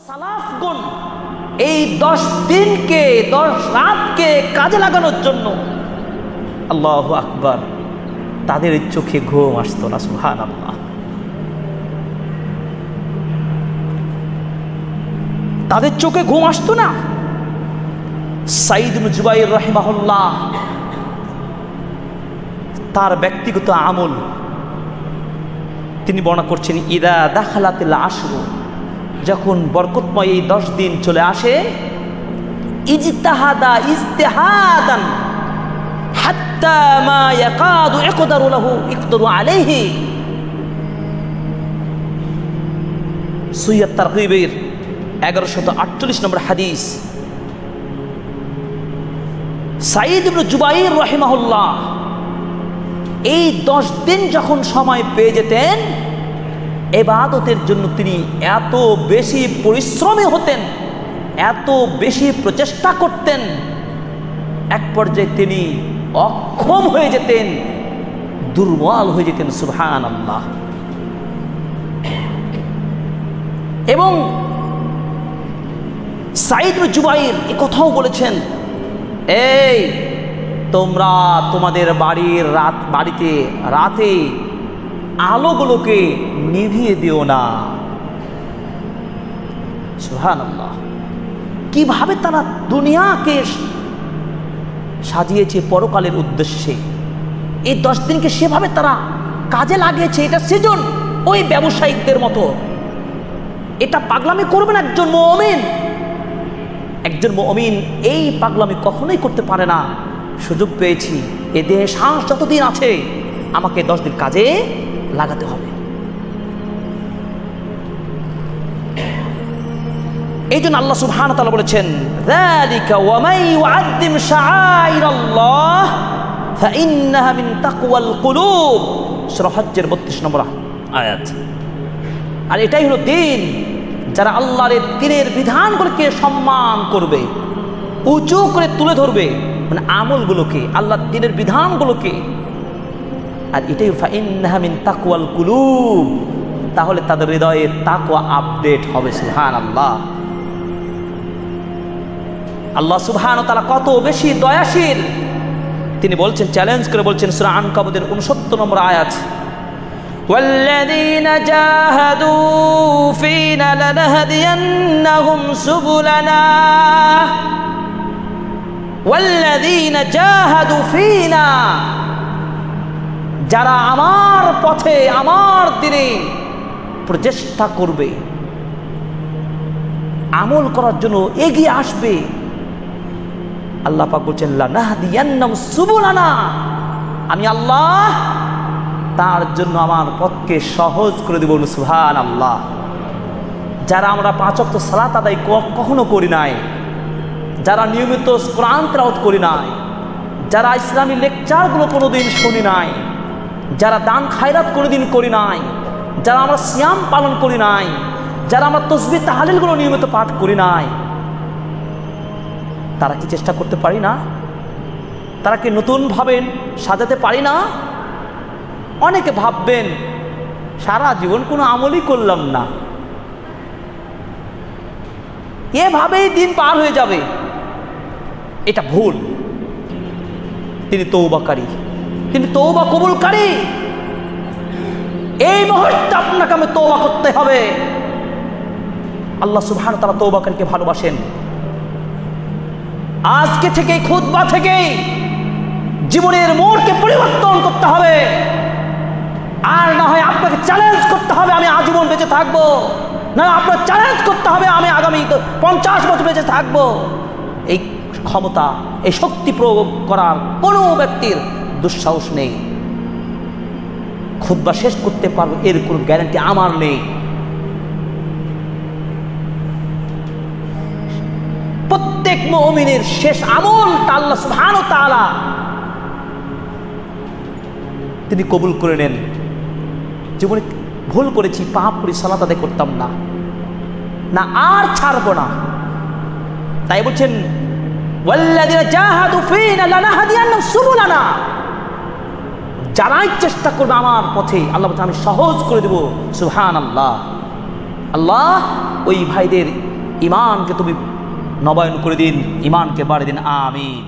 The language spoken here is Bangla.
সালাফগণ এই 10 দিনকে 10 রাতকে কাজে লাগানোর জন্য আল্লাহু আকবার তাদের চোখে ঘুম আসতো না। সুবহানাল্লাহ। তাদের চোখে ঘুম আসতো না। সাঈদ ইবনে জুবাইর রাহিমাহুল্লাহ তার ব্যক্তিগত আমল তিনি বর্ণনা করছেন, ইদা দাখালাতিল আশরু, যখন বরকতময় এই 10 দিন চলে আসে, ইজতাহাদা ইজতিহাদান হাত্তা মা ইয়াকাদু ইকদারু লাহু ইকদারু আলাইহি। সুইয়াত তারগীবের 1148 নম্বর হাদিস। সাঈদ ইবনে জুবাইর রাহিমাহুল্লাহ এই 10 দিন যখন সময় পেয়ে যেতেন, ইবাদতের জন্য তিনি এত বেশি পরিশ্রমী হতেন, এত বেশি প্রচেষ্টা করতেন, এক পর্যায়ে তিনি অক্ষম হয়ে যেতেন, দুর্বল হয়ে যেতেন। সুবহানাল্লাহ। এবং সাঈদ ইবনে জুবাইর এই কথাও বলেছেন, এই তোমরা তোমাদের বাড়িতে রাতে আলোগুলোকে নিভিয়ে দিও না। সুবহানাল্লাহ। কিভাবে তারা দুনিয়াকে সাজিয়েছে পরকালের উদ্দেশ্যে, এই 10 দিনকে সেভাবে তারা কাজে লাগিয়েছে। এটা সেজন ওই ব্যবসায়িকদের মতো। এটা পাগলামি করবেন একজন মুমিন। একজন মুমিন এই পাগলামি কখনোই করতে পারে না। সুযোগ পেয়েছি, এ দেহে শ্বাস যতদিন আছে আমাকে 10 দিন কাজে লাগাতে হবে। এই জন্য আল্লাহ সুবহানাহু ওয়া তাআলা বলেছেন, যালিকা ওয়া মান ইউআযযিম শাআইরাল্লাহ ফাইন্নাহা মিন তাকওয়াল কুলুব। সূরা হজ্জের 32 নম্বর আয়াত। আর এটাই হলো দিন, যারা আল্লাহর দ্বীনের বিধানগুলোকে সম্মান করবে, উঁচু করে তুলে ধরবে, মানে আমলগুলোকে, আল্লাহর দ্বীনের বিধানগুলোকে। আর এটাই ফাইন্নাহা মিন তাকওয়াল কুলুব, তাহলে তাদের হৃদয়ে তাকওয়া আপডেট হবে। সুবহানাল্লাহ। আল্লাহ সুবহানাহু ওয়া তাআলা কত বেশি দয়াশীল তিনি বলছেন, চ্যালেঞ্জ করে বলছেন সূরা আনকাবুতের 69 নম্বর আয়াত, ওয়াল্লাযীনা জাহাদু ফীনা লানাহদিয়ান্নাহুম সুবুলানা ওয়াল্লাযীনা জাহাদু ফীনা, যারা আমার পথে আমার দ্বীনে প্রচেষ্টা করবে, আমল করার জন্য এগিয়ে আসবে, আল্লাহ পাক বলছেন লানাহদিয়ান্নাহুম সুবুলানা, আমি আল্লাহ তার জন্য আমার পথকে সহজ করে দেব। সুবহানাল্লাহ। যারা আমরা 5 ওয়াক্ত সালাত আদায় কখনো করি নাই, যারা নিয়মিত কোরআন তেলাওয়াত করি নাই, যারা ইসলামী লেকচারগুলো কোনোদিন শুনি নাই, যারা দান খায়রাত কোনোদিন করি নাই, যারা আমরা সিয়াম পালন করি নাই, যারা আমরা তাসবিহ তাহলিলগুলো নিয়মিত পাঠ করি নাই, তারা কি চেষ্টা করতে পারি না? তারা কি নতুনভাবে সাজাতে পারি না? অনেকে ভাববেন সারা জীবন কোনো আমলই করলাম না, এভাবেই দিন পার হয়ে যাবে। এটা ভুল। তিনি তওবাকারী, তিনি তওবা কবুলকারী। এই মুহূর্তে আপনাকে আমি তওবা করতে হবে। আল্লাহ সুবহানাহু ওয়া তাআলা তওবাকারীকে ভালোবাসেন। আজকে থেকে, খুতবা থেকে জীবনের মোড়কে পরিবর্তন করতে হবে। আর না হয় আপনাকে চ্যালেঞ্জ করতে হবে আমি আজীবন বেঁচে থাকবো, না আপনার চ্যালেঞ্জ করতে হবে আমি আগামী 50 বছর বেঁচে থাকবো। এই ক্ষমতা, এই শক্তি প্রয়োগ করার কোনো ব্যক্তির দুঃসাহস নেই। খুতবা শেষ করতে পারবো এর কোনো গ্যারান্টি আমার নেই। প্রত্যেক মুমিনের শেষ আমলটা আল্লাহ সুবহানাহু ওয়া তাআলা তিনি কবুল করে নেন। জীবনে ভুল করেছি, পাপ করি, সালাত আদায় করতাম না, না আর ছাড়বো না। তাই বলছেন ওয়াল্লাযীনা জাহাদু ফীনা লানাহদিয়ান্নাহুম সুবুলানা, যারাই চেষ্টা করবে আমার পথে আল্লাহ বলছেন আমি সহজ করে দেব। সুবহানাল্লাহ। আল্লাহ ওই ভাইদের ইমানকে তুমি নবায়ন করে দিন, ইমানকে বাড়িয়ে দিন, আমিন।